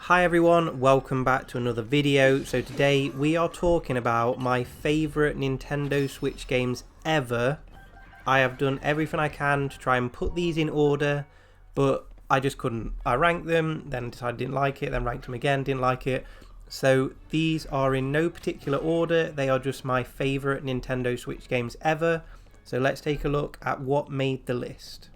Hi everyone, welcome back to another video. So today we are talking about my favourite Nintendo Switch games ever. I have done everything I can to try and put these in order, but I just couldn't. I ranked them, then decided I didn't like it, then ranked them again, didn't like it. So these are in no particular order, they are just my favourite Nintendo Switch games ever. So let's take a look at what made the list.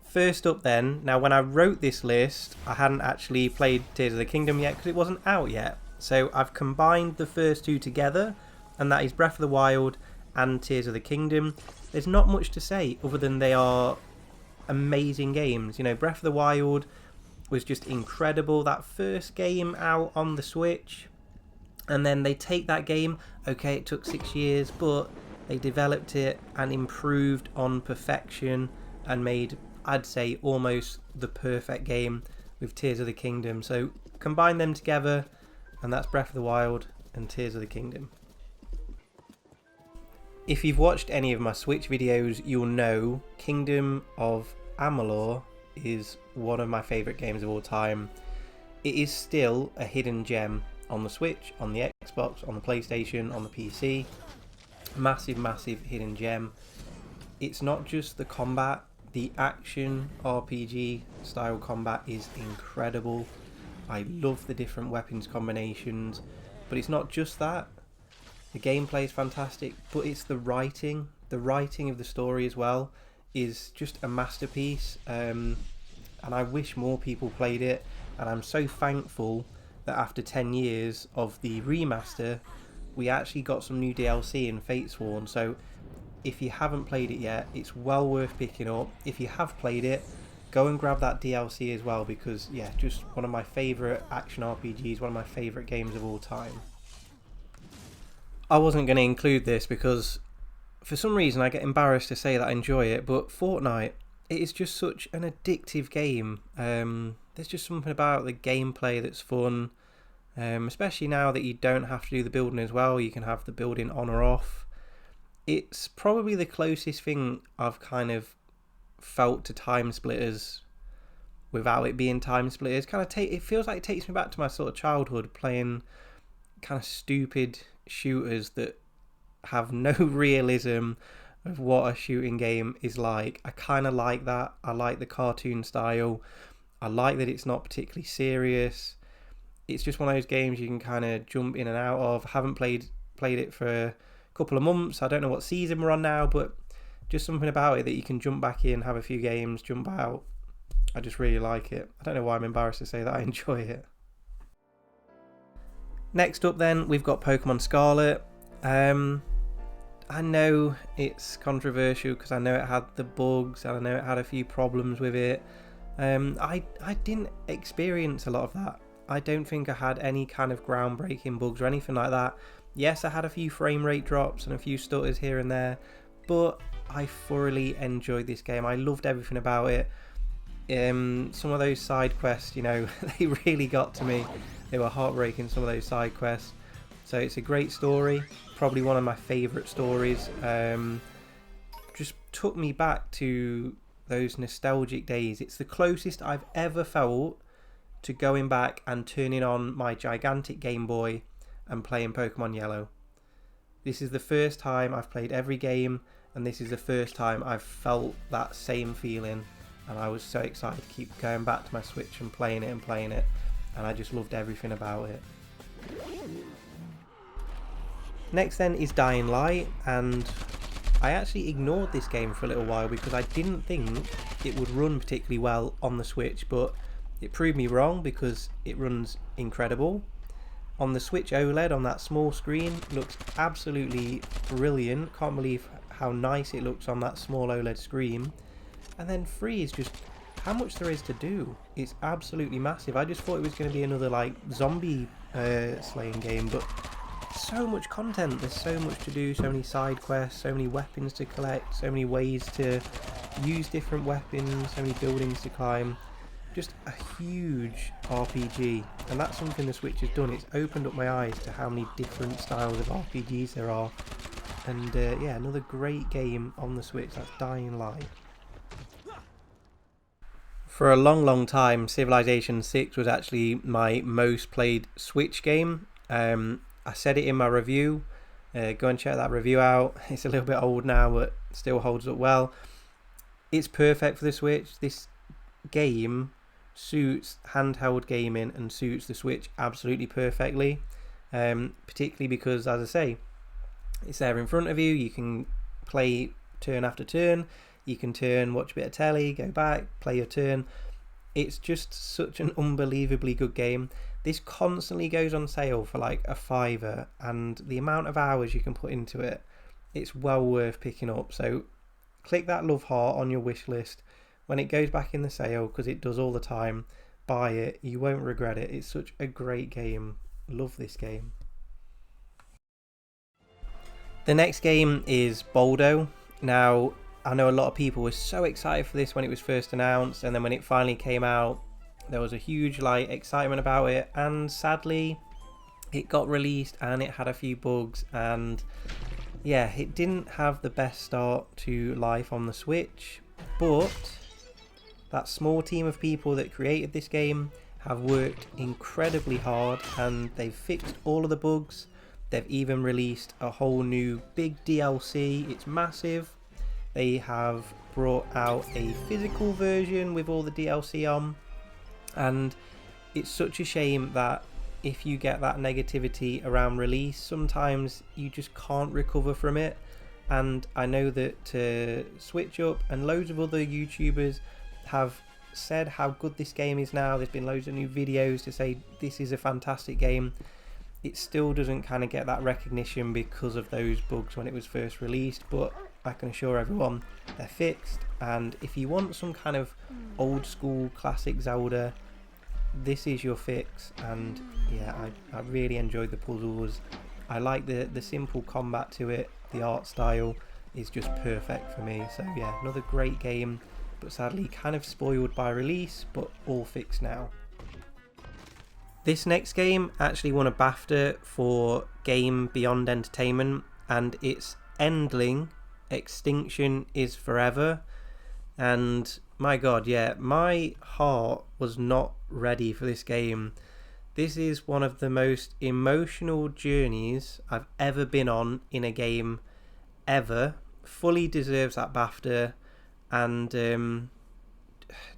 First up then, now when I wrote this list, I hadn't actually played Tears of the Kingdom yet because it wasn't out yet. So I've combined the first two together, and that is Breath of the Wild and Tears of the Kingdom. There's not much to say other than they are amazing games. You know, Breath of the Wild was just incredible. That first game out on the Switch, and then they take that game, okay, it took 6 years, but they developed it and improved on perfection and made, I'd say, almost the perfect game with Tears of the Kingdom. So combine them together, and that's Breath of the Wild and Tears of the Kingdom. If you've watched any of my Switch videos, you'll know Kingdom of Amalur is one of my favourite games of all time. It is still a hidden gem on the Switch, on the Xbox, on the PlayStation, on the PC. Massive, massive hidden gem. It's not just the combat. The action RPG style combat is incredible. I love the different weapons combinations, but it's not just that. The gameplay is fantastic, but it's the writing. The writing of the story as well is just a masterpiece, and I wish more people played it, and I'm so thankful that after 10 years of the remaster, we actually got some new DLC in Fatesworn. So if you haven't played it yet, it's well worth picking up. If you have played it, go and grab that DLC as well, because yeah, just one of my favourite action RPGs, one of my favourite games of all time. I wasn't going to include this because for some reason I get embarrassed to say that I enjoy it, but Fortnite, it is just such an addictive game. There's just something about the gameplay that's fun, especially now that you don't have to do the building as well. You can have the building on or off. It's probably the closest thing I've kind of felt to Time Splitters without it being Time Splitters. It feels like it takes me back to my sort of childhood, playing kind of stupid shooters that have no realism of what a shooting game is like. I kind of like that. I like the cartoon style. I like that it's not particularly serious. It's just one of those games you can kind of jump in and out of. I haven't played it for couple of months. I don't know what season we're on now, but just something about it that you can jump back in, have a few games, jump out. I just really like it. I don't know why I'm embarrassed to say that I enjoy it. Next up then, we've got Pokemon Scarlet. I know it's controversial because I know it had the bugs and I know it had a few problems with it. I didn't experience a lot of that. I don't think I had any kind of groundbreaking bugs or anything like that. Yes, I had a few frame rate drops and a few stutters here and there, but I thoroughly enjoyed this game. I loved everything about it. Some of those side quests, you know, they really got to me. They were heartbreaking, some of those side quests. So it's a great story, probably one of my favourite stories. Just took me back to those nostalgic days. It's the closest I've ever felt to going back and turning on my gigantic Game Boy and playing Pokemon Yellow. This is the first time I've played every game, and this is the first time I've felt that same feeling, and I was so excited to keep going back to my Switch and playing it, and I just loved everything about it. Next then is Dying Light, and I actually ignored this game for a little while because I didn't think it would run particularly well on the Switch, but it proved me wrong because it runs incredible. On the Switch OLED, on that small screen, looks absolutely brilliant. Can't believe how nice it looks on that small OLED screen. And then free is just how much there is to do. It's absolutely massive. I just thought it was going to be another like zombie slaying game, but so much content. There's so much to do, so many side quests, so many weapons to collect, so many ways to use different weapons, so many buildings to climb. Just a huge RPG, and that's something the Switch has done. It's opened up my eyes to how many different styles of RPGs there are, and yeah, another great game on the Switch. That's Dying Light. For a long time, Civilization 6 was actually my most played Switch game. I said it in my review. Go and check that review out. It's a little bit old now, but still holds up well. It's perfect for the Switch. This game suits handheld gaming and suits the Switch absolutely perfectly. Particularly because, as I say, it's there in front of you. You can play turn after turn. You can turn, watch a bit of telly, go back, play your turn. It's just such an unbelievably good game. This constantly goes on sale for like a £5, and the amount of hours you can put into it, it's well worth picking up. So click that love heart on your wish list when it goes back in the sale, because it does all the time. Buy it, you won't regret it. It's such a great game. Love this game. The next game is Boldo. Now, I know a lot of people were so excited for this when it was first announced, and then when it finally came out, there was a huge excitement about it, and sadly it got released and it had a few bugs, and yeah, it didn't have the best start to life on the Switch. But that small team of people that created this game have worked incredibly hard, and they've fixed all of the bugs. They've even released a whole new big DLC. It's massive. They have brought out a physical version with all the DLC on, and it's such a shame that if you get that negativity around release, sometimes you just can't recover from it. And I know that Switch Up and loads of other YouTubers have said how good this game is now. There's been loads of new videos to say this is a fantastic game. It still doesn't kind of get that recognition because of those bugs when it was first released, but I can assure everyone they're fixed. And if you want some kind of old school classic Zelda, this is your fix. And yeah, I really enjoyed the puzzles. I like the simple combat to it. The art style is just perfect for me. So yeah, another great game, but sadly kind of spoiled by release, but all fixed now. This next game actually won a BAFTA for Game Beyond Entertainment, and it's Endling, Extinction is Forever. And my god, yeah, my heart was not ready for this game. This is one of the most emotional journeys I've ever been on in a game ever. Fully deserves that BAFTA, and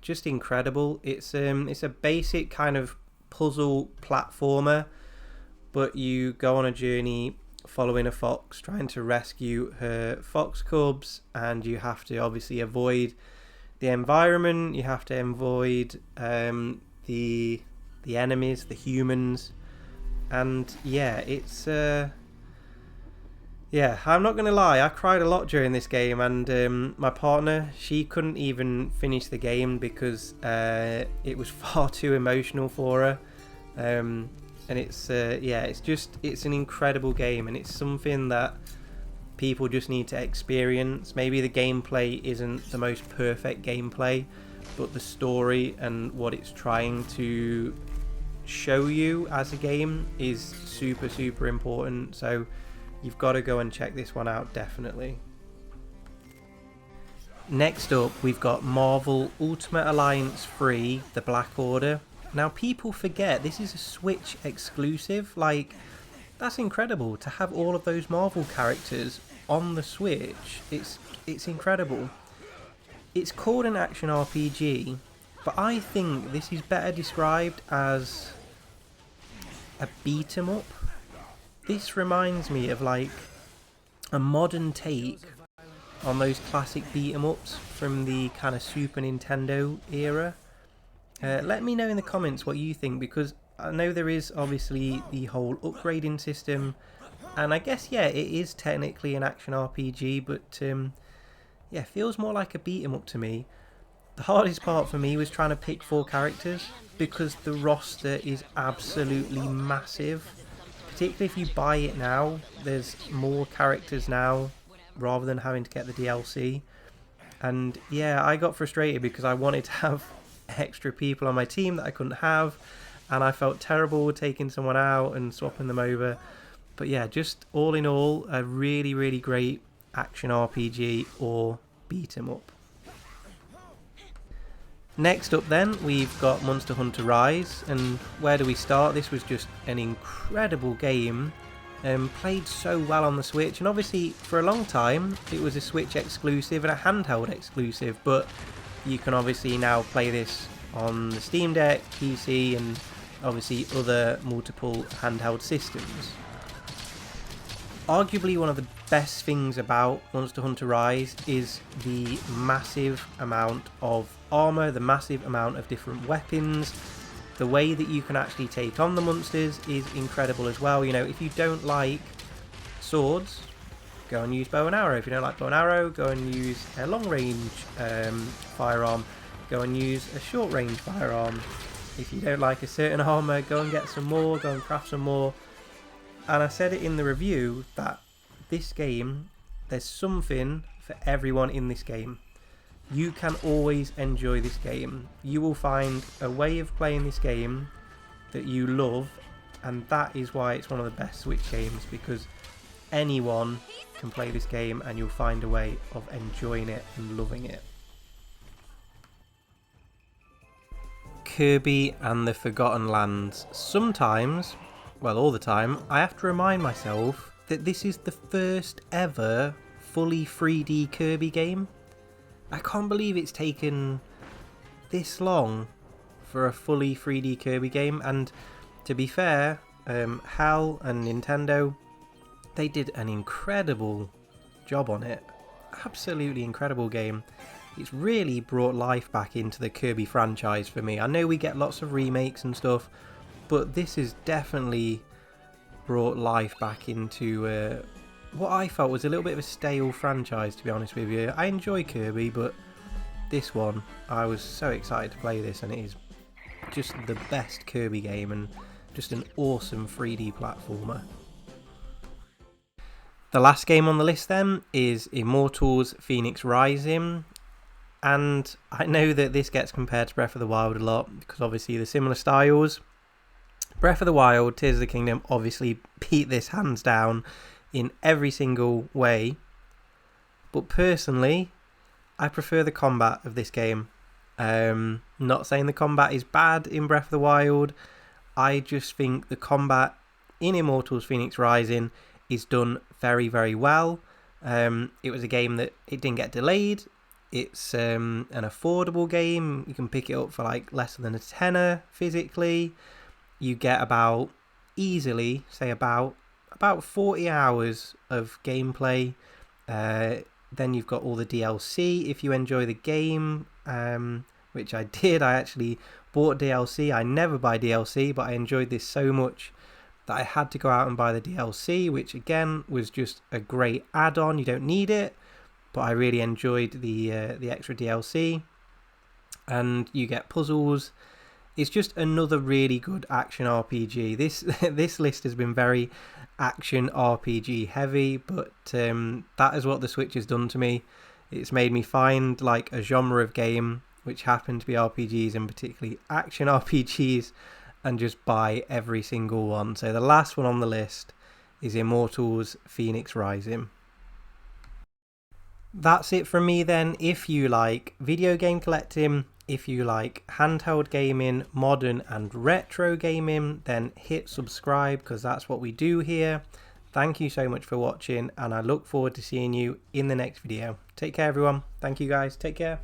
just incredible. It's a basic kind of puzzle platformer, but you go on a journey following a fox trying to rescue her fox cubs, and you have to obviously avoid the environment, you have to avoid the enemies, the humans, and yeah, it's yeah, I'm not gonna lie, I cried a lot during this game, and my partner, she couldn't even finish the game because it was far too emotional for her. And it's yeah, it's an incredible game, and it's something that people just need to experience. Maybe the gameplay isn't the most perfect gameplay, but the story and what it's trying to show you as a game is super important. So you've got to go and check this one out, definitely. Next up, we've got Marvel Ultimate Alliance 3, The Black Order. Now, people forget this is a Switch exclusive. Like, that's incredible to have all of those Marvel characters on the Switch. It's incredible. It's called an action RPG, but I think this is better described as a beat 'em up. This reminds me of like a modern take on those classic beat 'em ups from the kind of Super Nintendo era. Let me know in the comments what you think, because I know there is obviously the whole upgrading system, and I guess yeah, it is technically an action RPG, but yeah, feels more like a beat 'em up to me. The hardest part for me was trying to pick 4 characters because the roster is absolutely massive. Particularly if you buy it now, there's more characters now rather than having to get the DLC. And yeah, I got frustrated because I wanted to have extra people on my team that I couldn't have, and I felt terrible taking someone out and swapping them over. But yeah, just all in all, a really great action RPG or beat 'em up. Next up then, we've got Monster Hunter Rise, and where do we start? This was just an incredible game, played so well on the Switch, and obviously for a long time it was a Switch exclusive and a handheld exclusive, but you can obviously now play this on the Steam Deck, PC, and obviously other multiple handheld systems. Arguably one of the best things about Monster Hunter Rise is the massive amount of armour, the massive amount of different weapons. The way that you can actually take on the monsters is incredible as well. You know, if you don't like swords, go and use bow and arrow. If you don't like bow and arrow, go and use a long range firearm. Go and use a short range firearm. If you don't like a certain armour, go and get some more, go and craft some more. And I said it in the review that this game, there's something for everyone in this game. You can always enjoy this game. You will find a way of playing this game that you love, and that is why it's one of the best Switch games, because anyone can play this game and you'll find a way of enjoying it and loving it. Kirby and the Forgotten Lands. Sometimes, well, all the time, I have to remind myself that this is the first ever fully 3D Kirby game. I can't believe it's taken this long for a fully 3D Kirby game, and to be fair, HAL and Nintendo, they did an incredible job on it. Absolutely incredible game. It's really brought life back into the Kirby franchise for me. I know we get lots of remakes and stuff, but this has definitely brought life back into what I felt was a little bit of a stale franchise, to be honest with you. I enjoy Kirby, but this one, I was so excited to play this, and it is just the best Kirby game and just an awesome 3D platformer. The last game on the list then is Immortals Fenyx Rising. And I know that this gets compared to Breath of the Wild a lot, because obviously the similar styles. Breath of the Wild, Tears of the Kingdom obviously beat this hands down in every single way. But personally, I prefer the combat of this game. Not saying the combat is bad in Breath of the Wild. I just think the combat in Immortals Fenyx Rising is done very, very well. It was a game that it didn't get delayed. It's an affordable game. You can pick it up for like less than a tenner physically. You get about, easily, say about 40 hours of gameplay. Then you've got all the DLC if you enjoy the game, which I did. I actually bought DLC. I never buy DLC, but I enjoyed this so much that I had to go out and buy the DLC, which again was just a great add-on. You don't need it, but I really enjoyed the extra DLC. And you get puzzles. It's just another really good action RPG. This list has been very action RPG heavy, but that is what the Switch has done to me. It's made me find like a genre of game which happen to be RPGs, and particularly action RPGs, and just buy every single one. So the last one on the list is Immortals Fenyx Rising. That's it from me then. If you like video game collecting, if you like handheld gaming, modern and retro gaming, then hit subscribe, because that's what we do here. Thank you so much for watching, and I look forward to seeing you in the next video. Take care everyone. Thank you guys. Take care.